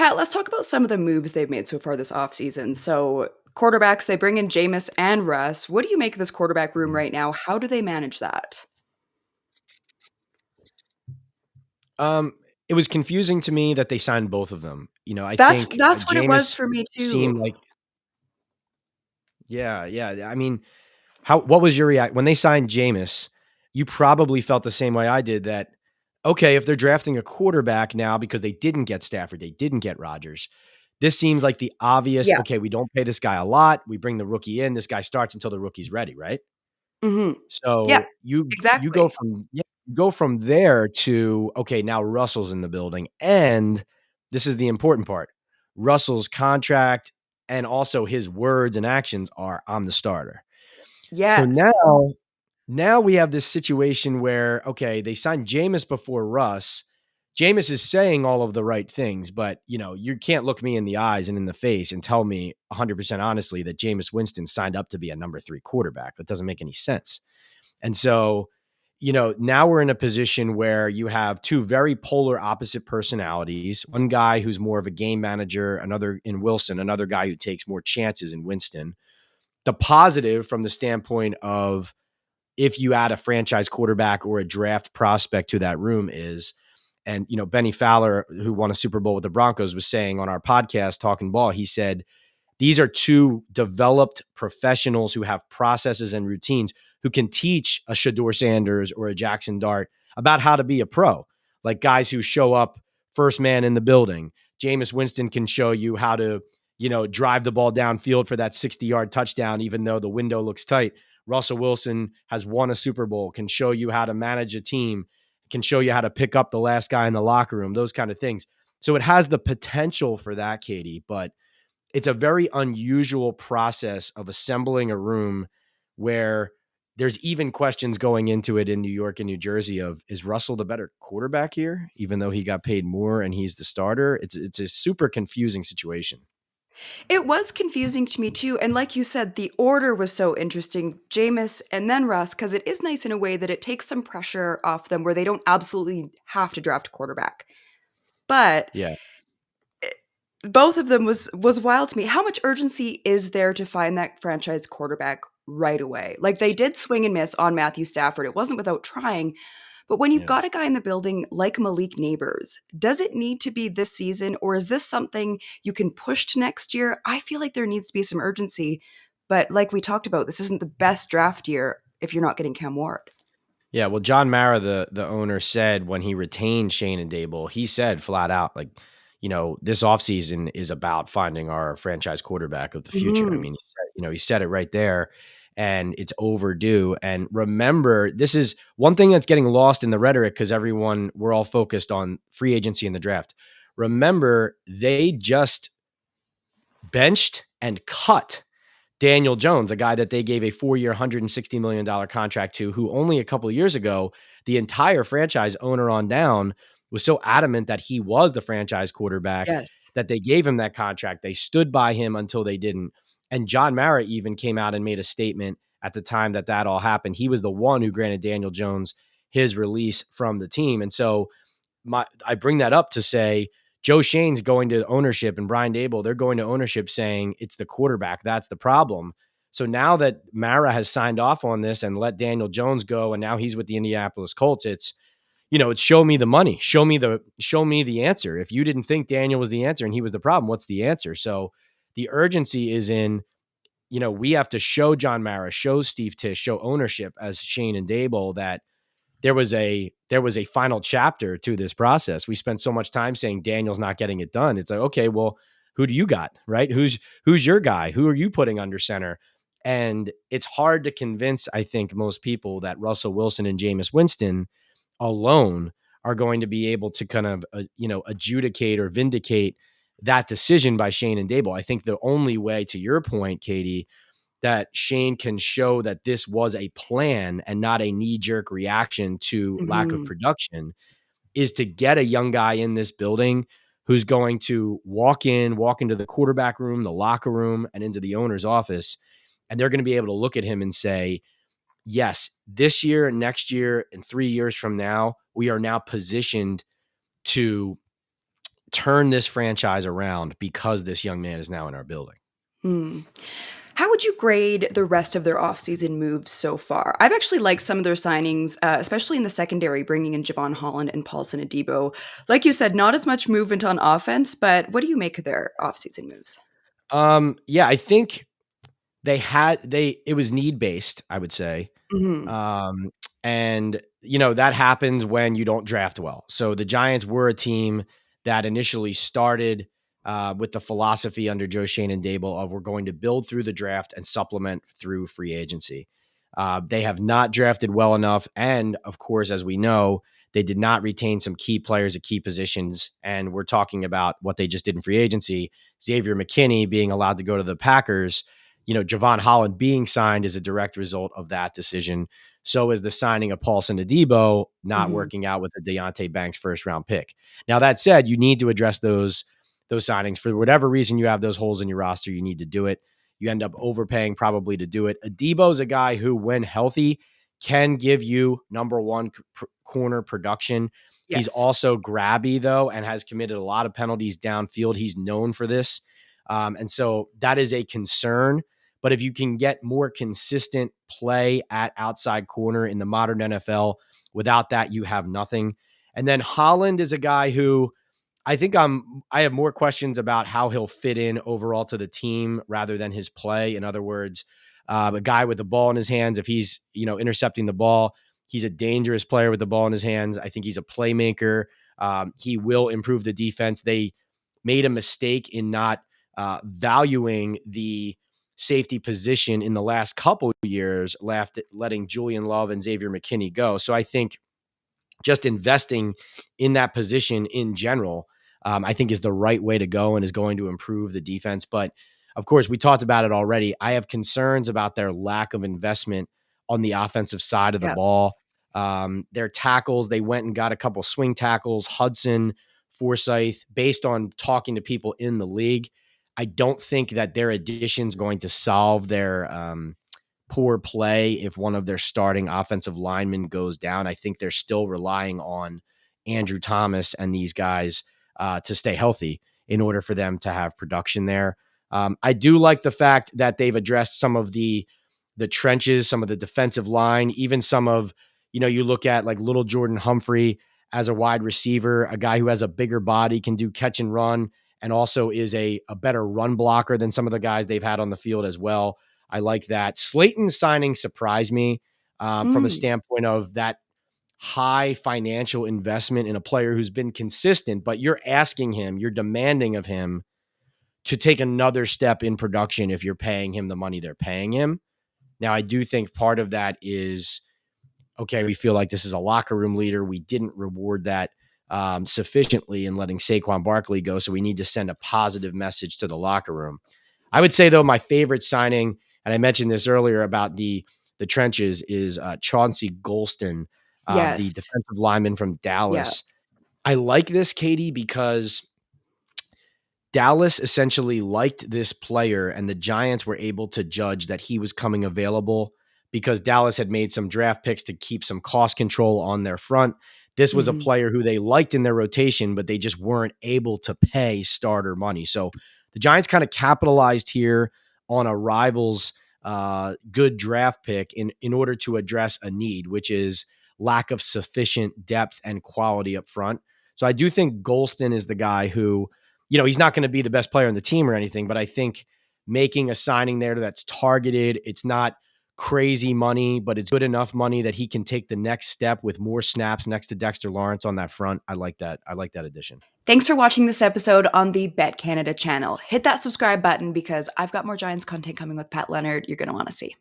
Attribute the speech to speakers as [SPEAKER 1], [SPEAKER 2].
[SPEAKER 1] Pat, let's talk about some of the moves they've made so far this offseason. So, quarterbacks, they bring in Jameis and Russ. What do you make of this quarterback room
[SPEAKER 2] Mhm.
[SPEAKER 1] right now? How do they manage that?
[SPEAKER 2] Um, it was confusing to me that they signed both of them. I
[SPEAKER 1] That's
[SPEAKER 2] think
[SPEAKER 1] that's what it was
[SPEAKER 2] Jameis
[SPEAKER 1] for me too.
[SPEAKER 2] seemed like yeah. I mean, what was your react when they signed Jameis? You probably felt the same way I did that, okay, if they're drafting a quarterback now because they didn't get Stafford, they didn't get Rodgers, this seems like the obvious,
[SPEAKER 1] Yeah.
[SPEAKER 2] okay, we don't pay this guy a lot. We bring the rookie in. This guy starts until the rookie's ready, right?
[SPEAKER 1] Mhm. Yeah,
[SPEAKER 2] So you go
[SPEAKER 1] exactly.
[SPEAKER 2] from you go from there to, okay, now Russell's in the building, and this is the important part. Russell's contract and also his words and actions are, "I'm the starter." So
[SPEAKER 1] Yes.
[SPEAKER 2] now we have this situation where, okay, they signed Jameis before Russ. Jameis is saying all of the right things, but, you can't look me in the eyes and in the face and tell me 100% honestly that Jameis Winston signed up to be a number 3 quarterback. That doesn't make any sense. And so, now we're in a position where you have two very polar opposite personalities. One guy who's more of a game manager, another in Wilson, another guy who takes more chances in Winston. The positive from the standpoint of if you add a franchise quarterback or a draft prospect to that room is, and Benny Fowler, who won a Super Bowl with the Broncos, was saying on our podcast, Talking Ball, he said, these are two developed professionals who have processes and routines who can teach a Shador Sanders or a Jackson Dart about how to be a pro, like guys who show up first man in the building. Jameis Winston can show you how to, drive the ball downfield for that 60-yard touchdown, even though the window looks tight. Russell Wilson has won a Super Bowl, can show you how to manage a team, can show you how to pick up the last guy in the locker room, those kind of things. So it has the potential for that, Katie, but it's a very unusual process of assembling a room where there's even questions going into it in New York and New Jersey of, is Russell the better quarterback here, even though he got paid more and he's the starter? It's a super confusing situation.
[SPEAKER 1] It was confusing to me too, and like you said, the order was so interesting, Jameis and then Russ, because it is nice in a way that it takes some pressure off them where they don't absolutely have to draft a quarterback. But
[SPEAKER 2] Yeah.
[SPEAKER 1] both of them was wild to me. How much urgency is there to find that franchise quarterback right away? Like they did swing and miss on Matthew Stafford. It wasn't without trying, but when you've
[SPEAKER 2] Yeah.
[SPEAKER 1] got a guy in the building like Malik Neighbors, does it need to be this season or is this something you can push to next year? I feel like there needs to be some urgency, but like we talked about, this isn't the best draft year if you're not getting Cam Ward.
[SPEAKER 2] Yeah. Well, John Mara, the owner, said when he retained Shane and Dable, he said flat out, like, this offseason is about finding our franchise quarterback of the future. I
[SPEAKER 1] Mhm.
[SPEAKER 2] mean, he said it right there, and it's overdue. And remember, this is one thing that's getting lost in the rhetoric because we're all focused on free agency and the draft. Remember, they just benched and cut Daniel Jones, a guy that they gave a 4-year, $160 million contract to, who only a couple of years ago, the entire franchise owner on down was so adamant that he was the franchise quarterback
[SPEAKER 1] Yes.
[SPEAKER 2] that they gave him that contract. They stood by him until they didn't. And John Mara even came out and made a statement at the time that all happened. He was the one who granted Daniel Jones his release from the team. And so I bring that up to say Joe Shane's going to ownership and Brian Dable, they're going to ownership saying it's the quarterback. That's the problem. So now that Mara has signed off on this and let Daniel Jones go, and now he's with the Indianapolis Colts, it's show me the money, show me the answer. If you didn't think Daniel was the answer and he was the problem, what's the answer? So the urgency is in, we have to show John Mara, show Steve Tisch, show ownership as Shane and Dable that there was a final chapter to this process. We spent so much time saying Daniel's not getting it done. It's like, okay, well, who do you got, right? Who's your guy? Who are you putting under center? And it's hard to convince, I think, most people that Russell Wilson and Jameis Winston alone are going to be able to kind of, adjudicate or vindicate that decision by Shane and Dable. I think the only way, to your point, Katie, that Shane can show that this was a plan and not a knee-jerk reaction to lack of
[SPEAKER 1] Mhm.
[SPEAKER 2] production is to get a young guy in this building who's going to walk into the quarterback room, the locker room, and into the owner's office. And they're going to be able to look at him and say, yes, this year, next year, and 3 years from now, we are now positioned to turn this franchise around because this young man is now in our building.
[SPEAKER 1] Hmm. How would you grade the rest of their offseason moves so far? I've actually liked some of their signings, especially in the secondary, bringing in Javon Holland and Paulson Adebo. Like you said, not as much movement on offense, but what do you make of their offseason moves?
[SPEAKER 2] Yeah, I think it was need based, I would say.
[SPEAKER 1] Mhm.
[SPEAKER 2] Um, and that happens when you don't draft well. So the Giants were a team that initially started with the philosophy under Joe Shane and Dable of we're going to build through the draft and supplement through free agency. They have not drafted well enough. And of course, as we know, they did not retain some key players at key positions. And we're talking about what they just did in free agency. Xavier McKinney being allowed to go to the Packers, Javon Holland being signed is a direct result of that decision. So is the signing of Paulson Adebo not
[SPEAKER 1] Mhm.
[SPEAKER 2] working out with the Deontay Banks first round pick. Now, that said, you need to address those signings. For whatever reason you have those holes in your roster, you need to do it. You end up overpaying probably to do it. Adebo is a guy who, when healthy, can give you number one corner production. He's
[SPEAKER 1] Yes.
[SPEAKER 2] also grabby, though, and has committed a lot of penalties downfield. He's known for this. And so that is a concern. But if you can get more consistent play at outside corner in the modern NFL, without that, you have nothing. And then Holland is a guy who I have more questions about how he'll fit in overall to the team rather than his play. In other words, a guy with the ball in his hands, if he's, intercepting the ball, he's a dangerous player with the ball in his hands. I think he's a playmaker. He will improve the defense. They made a mistake in not valuing the safety position in the last couple of years, letting Julian Love and Xavier McKinney go. So I think just investing in that position in general, I think is the right way to go and is going to improve the defense. But of course, we talked about it already. I have concerns about their lack of investment on the offensive side of the
[SPEAKER 1] Yeah.
[SPEAKER 2] ball. Their tackles, they went and got a couple swing tackles, Hudson, Forsyth, based on talking to people in the league. I don't think that their additions going to solve their poor play if one of their starting offensive linemen goes down. I think they're still relying on Andrew Thomas and these guys to stay healthy in order for them to have production there. I do like the fact that they've addressed some of the trenches, some of the defensive line, even some of, you look at like little Jordan Humphrey as a wide receiver, a guy who has a bigger body, can do catch and run, and also is a better run blocker than some of the guys they've had on the field as well. I like that. Slayton's signing surprised me from a
[SPEAKER 1] Mm.
[SPEAKER 2] standpoint of that high financial investment in a player who's been consistent, but you're demanding of him to take another step in production if you're paying him the money they're paying him. Now, I do think part of that is, okay, we feel like this is a locker room leader. We didn't reward that sufficiently in letting Saquon Barkley go, so we need to send a positive message to the locker room. I would say, though, my favorite signing, and I mentioned this earlier about the trenches, is Chauncey Golston, the
[SPEAKER 1] Yes.
[SPEAKER 2] defensive lineman from
[SPEAKER 1] Yeah.
[SPEAKER 2] Dallas. I like this, Katie, because Dallas essentially liked this player, and the Giants were able to judge that he was coming available because Dallas had made some draft picks to keep some cost control on their front. This was a
[SPEAKER 1] Mhm.
[SPEAKER 2] player who they liked in their rotation, but they just weren't able to pay starter money. So the Giants kind of capitalized here on a rival's good draft pick in order to address a need, which is lack of sufficient depth and quality up front. So I do think Golston is the guy who, he's not going to be the best player on the team or anything, but I think making a signing there that's targeted, it's not crazy money, but it's good enough money that he can take the next step with more snaps next to Dexter Lawrence on that front. I like that. I like that addition.
[SPEAKER 1] Thanks for watching this episode on the BetCanada channel. Hit that subscribe button because I've got more Giants content coming with Pat Leonard you're going to want to see.